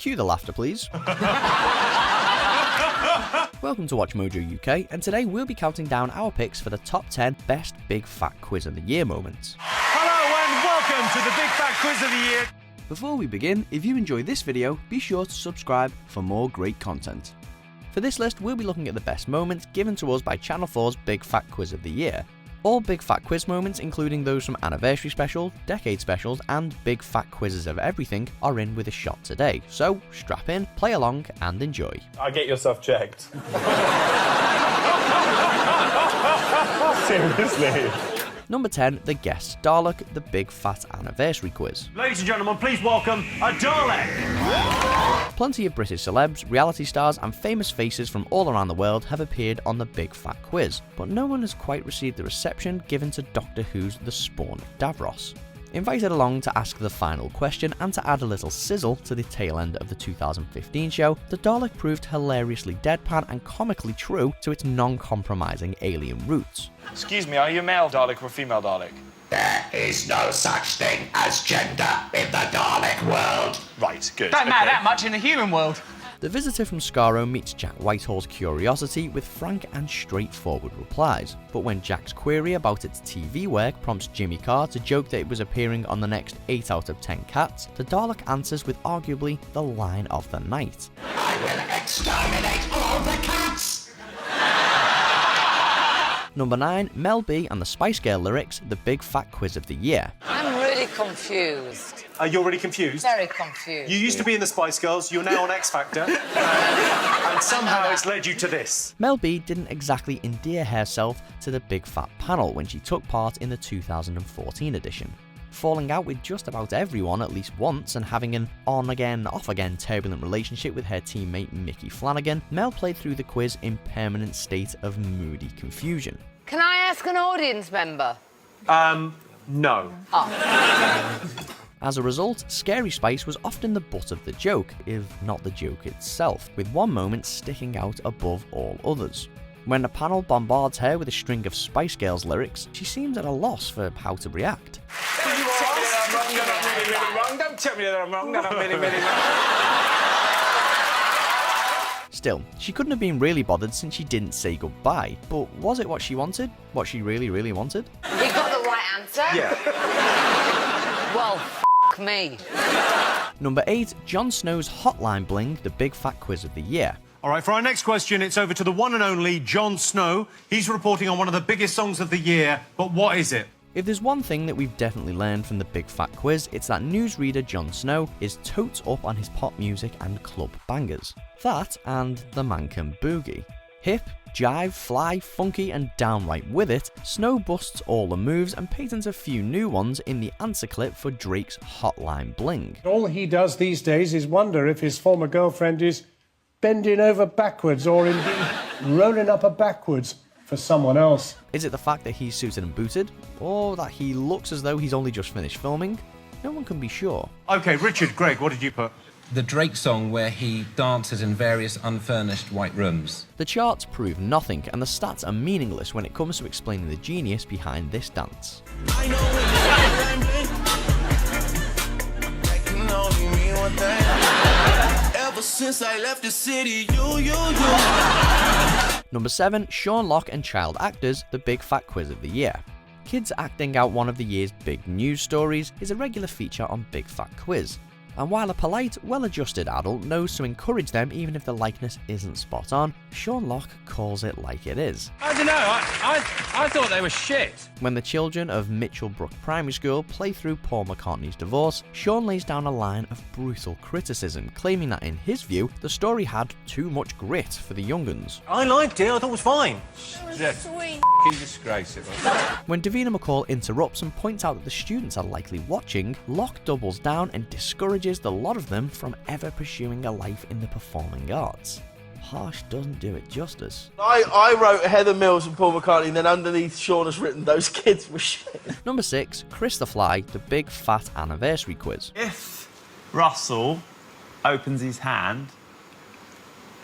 Cue the laughter, please. Welcome to Watch Mojo UK, and today we'll be counting down our picks for the top 10 best Big Fat Quiz of the Year moments. Hello and welcome to the Big Fat Quiz of the Year. Before we begin, if you enjoy this video, be sure to subscribe for more great content. For this list, we'll be looking at the best moments given to us by Channel 4's Big Fat Quiz of the Year. All Big Fat Quiz moments, including those from anniversary specials, decade specials, and Big Fat Quizzes of everything, are in with a shot today. So strap in, play along, and enjoy. Get yourself checked. Seriously. Number 10, the Guest Dalek, the Big Fat Anniversary Quiz. Ladies and gentlemen, please welcome a Dalek. Plenty of British celebs, reality stars, and famous faces from all around the world have appeared on the Big Fat Quiz, but no one has quite received the reception given to Doctor Who's The Spawn of Davros. Invited along to ask the final question and to add a little sizzle to the tail end of the 2015 show, the Dalek proved hilariously deadpan and comically true to its non-compromising alien roots. Excuse me, are you a male Dalek or a female Dalek? There is no such thing as gender in the Dalek world. Right, good. Don't matter that much in the human world. The visitor from Skaro meets Jack Whitehall's curiosity with frank and straightforward replies, but when Jack's query about its TV work prompts Jimmy Carr to joke that it was appearing on the next 8 out of 10 cats, the Dalek answers with arguably the line of the night. I will exterminate all the cats! Number 9, Mel B and the Spice Girl lyrics, the Big Fat Quiz of the Year. I'm really confused. You're really confused? Very confused. You used to be in the Spice Girls, you're now on X Factor, and somehow it's led you to this. Mel B didn't exactly endear herself to the Big Fat panel when she took part in the 2014 edition. Falling out with just about everyone at least once and having an on-again, off-again turbulent relationship with her teammate Mickey Flanagan, Mel played through the quiz in permanent state of moody confusion. Can I ask an audience member? No. As a result, Scary Spice was often the butt of the joke, if not the joke itself, with one moment sticking out above all others. When the panel bombards her with a string of Spice Girls lyrics, she seems at a loss for how to react. Don't tell me that I'm wrong, that I'm really wrong. Still, she couldn't have been really bothered since she didn't say goodbye, but was it what she wanted? What she really wanted? You got the right answer? Yeah. Well, me. Number 8, Jon Snow's Hotline Bling, the Big Fat Quiz of the Year. All right, for our next question, it's over to the one and only Jon Snow. He's reporting on one of the biggest songs of the year, but what is it? If there's one thing that we've definitely learned from the Big Fat Quiz, it's that newsreader Jon Snow is totes up on his pop music and club bangers. That and The Man Can Boogie. Hip, jive, fly, funky and downright with it, Snow busts all the moves and patents a few new ones in the answer clip for Drake's Hotline Bling. All he does these days is wonder if his former girlfriend is bending over backwards or indeed rolling up her backwards for someone else. Is it the fact that he's suited and booted? Or that he looks as though he's only just finished filming? No one can be sure. OK, Richard, Greg, what did you put? The Drake song where he dances in various unfurnished white rooms. The charts prove nothing, and the stats are meaningless when it comes to explaining the genius behind this dance. I know that can only mean one thing. Ever since I left the city, you. Number 7, Sean Locke and child actors, the Big Fat Quiz of the Year. Kids acting out one of the year's big news stories is a regular feature on Big Fat Quiz. And while a polite, well-adjusted adult knows to encourage them even if the likeness isn't spot on, Sean Locke calls it like it is. I don't know, I thought they were shit. When the children of Mitchellbrook Primary School play through Paul McCartney's divorce, Sean lays down a line of brutal criticism, claiming that in his view, the story had too much grit for the younguns. I liked it, I thought it was fine. Sweet. Disgrace it was. When Davina McCall interrupts and points out that the students are likely watching, Locke doubles down and discourages the lot of them from ever pursuing a life in the performing arts. Harsh doesn't do it justice. I wrote Heather Mills and Paul McCartney, and then underneath Sean has written those kids were shit. Number 6, Chris the Fly, the Big Fat Anniversary Quiz. If Russell opens his hand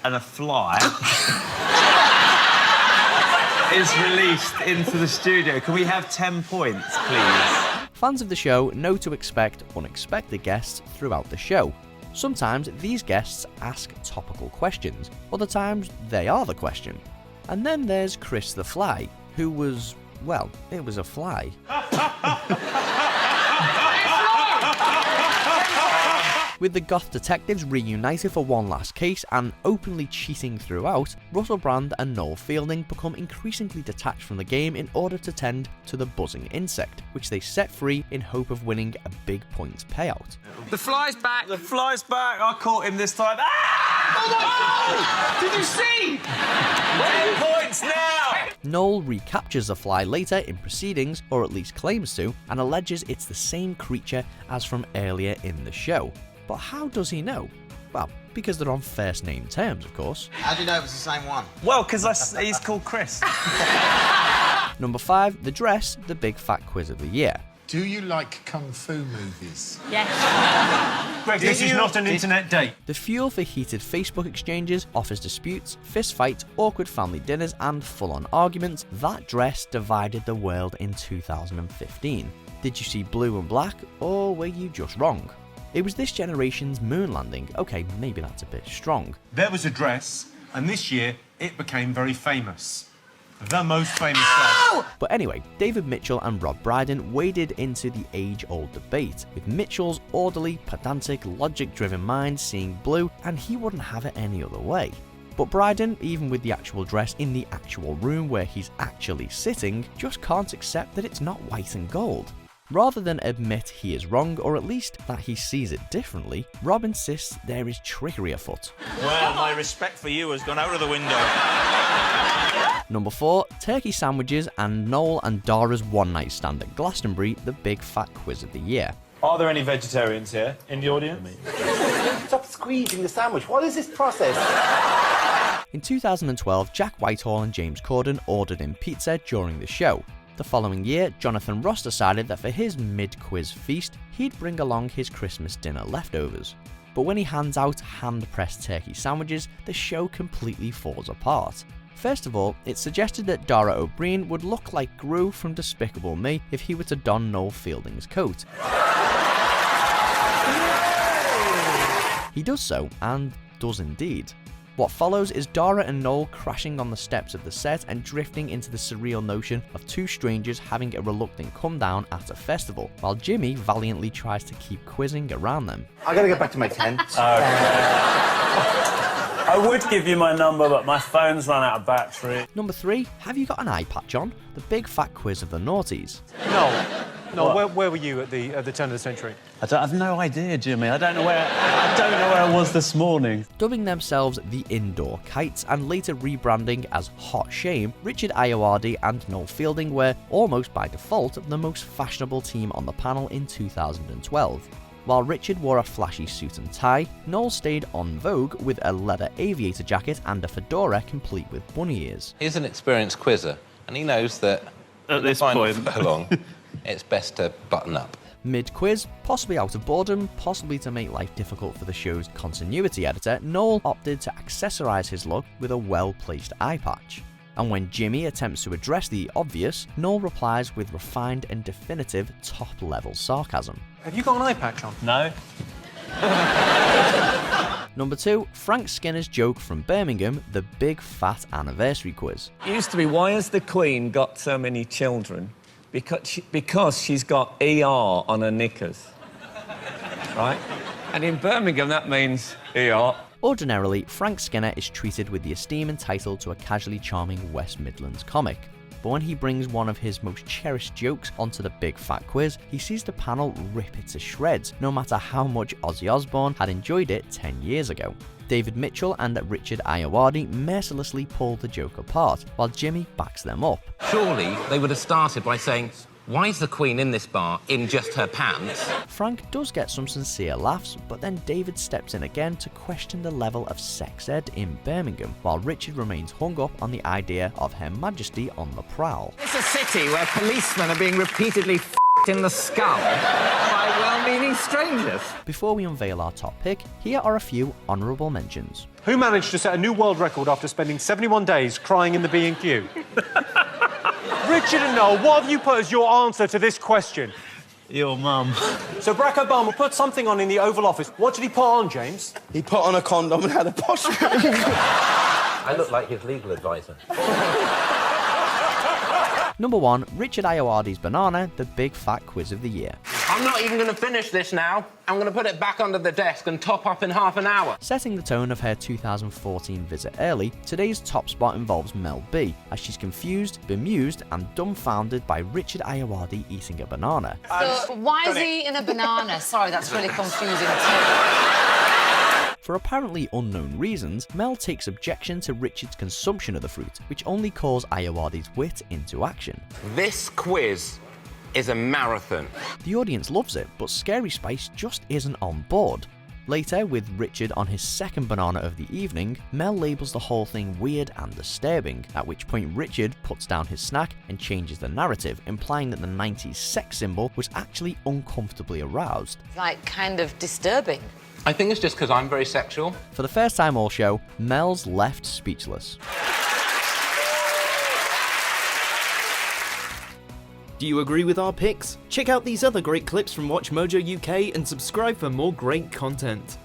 and a fly is released into the studio, can we have 10 points, please? Fans of the show know to expect unexpected guests throughout the show. Sometimes these guests ask topical questions, other times they are the question. And then there's Chris the Fly, who was, well, it was a fly. With the goth detectives reunited for one last case and openly cheating throughout, Russell Brand and Noel Fielding become increasingly detached from the game in order to tend to the buzzing insect, which they set free in hope of winning a big points payout. The fly's back! The fly's back! I caught him this time. Ah! Oh my God! Did you see? 10 points now! Noel recaptures the fly later in proceedings, or at least claims to, and alleges it's the same creature as from earlier in the show. But how does he know? Well, because they're on first name terms, of course. How do you know it was the same one? Well, because he's called Chris. Number 5, the dress, the big fat quiz of the year. Do you like kung fu movies? Yes. Greg, this is not an internet date. The fuel for heated Facebook exchanges, office disputes, fist fights, awkward family dinners, and full-on arguments, that dress divided the world in 2015. Did you see blue and black, or were you just wrong? It was this generation's moon landing. Okay, maybe that's a bit strong. There was a dress, and this year it became very famous. The most famous dress. But anyway, David Mitchell and Rob Brydon waded into the age-old debate, with Mitchell's orderly, pedantic, logic-driven mind seeing blue, and he wouldn't have it any other way. But Brydon, even with the actual dress in the actual room where he's actually sitting, just can't accept that it's not white and gold. Rather than admit he is wrong, or at least that he sees it differently, Rob insists there is trickery afoot. Well, my respect for you has gone out of the window. Number 4, turkey sandwiches and Noel and Dara's one-night stand at Glastonbury, the big fat quiz of the year. Are there any vegetarians here in the audience? Stop squeezing the sandwich. What is this process? In 2012, Jack Whitehall and James Corden ordered in pizza during the show. The following year, Jonathan Ross decided that for his mid-quiz feast, he'd bring along his Christmas dinner leftovers. But when he hands out hand-pressed turkey sandwiches, the show completely falls apart. First of all, it's suggested that Dara O'Briain would look like Gru from Despicable Me if he were to don Noel Fielding's coat. He does so, and does indeed. What follows is Dara and Noel crashing on the steps of the set and drifting into the surreal notion of two strangers having a reluctant come down at a festival, while Jimmy valiantly tries to keep quizzing around them. I gotta get back to my tent. I would give you my number, but my phone's run out of battery. Number 3, have you got an eye patch on? The big fat quiz of the noughties. No, where were you at the turn of the century? I've no idea, Jimmy. I don't know where I was this morning. Dubbing themselves the Indoor Kites and later rebranding as Hot Shame, Richard Ayoade and Noel Fielding were, almost by default, the most fashionable team on the panel in 2012. While Richard wore a flashy suit and tie, Noel stayed on vogue with a leather aviator jacket and a fedora complete with bunny ears. He's an experienced quizzer, and he knows that at this point, for long, it's best to button up. Mid-quiz, possibly out of boredom, possibly to make life difficult for the show's continuity editor, Noel opted to accessorize his look with a well-placed eye patch. And when Jimmy attempts to address the obvious, Noel replies with refined and definitive top-level sarcasm. Have you got an eye patch on? No. Number 2, Frank Skinner's joke from Birmingham, the big fat anniversary quiz. It used to be, why has the Queen got so many children? Because she's got ER on her knickers. Right? And in Birmingham, that means ER. Ordinarily, Frank Skinner is treated with the esteem entitled to a casually charming West Midlands comic. But when he brings one of his most cherished jokes onto the big fat quiz, he sees the panel rip it to shreds, no matter how much Ozzy Osbourne had enjoyed it 10 years ago. David Mitchell and Richard Ayoade mercilessly pull the joke apart, while Jimmy backs them up. Surely they would have started by saying, why is the Queen in this bar in just her pants? Frank does get some sincere laughs, but then David steps in again to question the level of sex ed in Birmingham, while Richard remains hung up on the idea of Her Majesty on the prowl. It's a city where policemen are being repeatedly f***ed in the skull by well-meaning strangers. Before we unveil our top pick, here are a few honourable mentions. Who managed to set a new world record after spending 71 days crying in the B&Q? Richard and Noel, what have you put as your answer to this question? Your mum. So Barack Obama put something on in the Oval Office. What did he put on, James? He put on a condom and had a posh. I look like his legal advisor. Number 1, Richard Ayoade's Banana, the big fat quiz of the year. I'm not even going to finish this now. I'm going to put it back under the desk and top up in half an hour. Setting the tone of her 2014 visit early, today's top spot involves Mel B, as she's confused, bemused and dumbfounded by Richard Ayoade eating a banana. So, why is he eating a banana? Sorry, that's really confusing too. For apparently unknown reasons, Mel takes objection to Richard's consumption of the fruit, which only calls Ayawade's wit into action. This quiz is a marathon. The audience loves it, but Scary Spice just isn't on board. Later, with Richard on his second banana of the evening, Mel labels the whole thing weird and disturbing, at which point Richard puts down his snack and changes the narrative, implying that the 90s sex symbol was actually uncomfortably aroused. Like, kind of disturbing. I think it's just because I'm very sexual. For the first time all show, Mel's left speechless. Do you agree with our picks? Check out these other great clips from Watch Mojo UK and subscribe for more great content.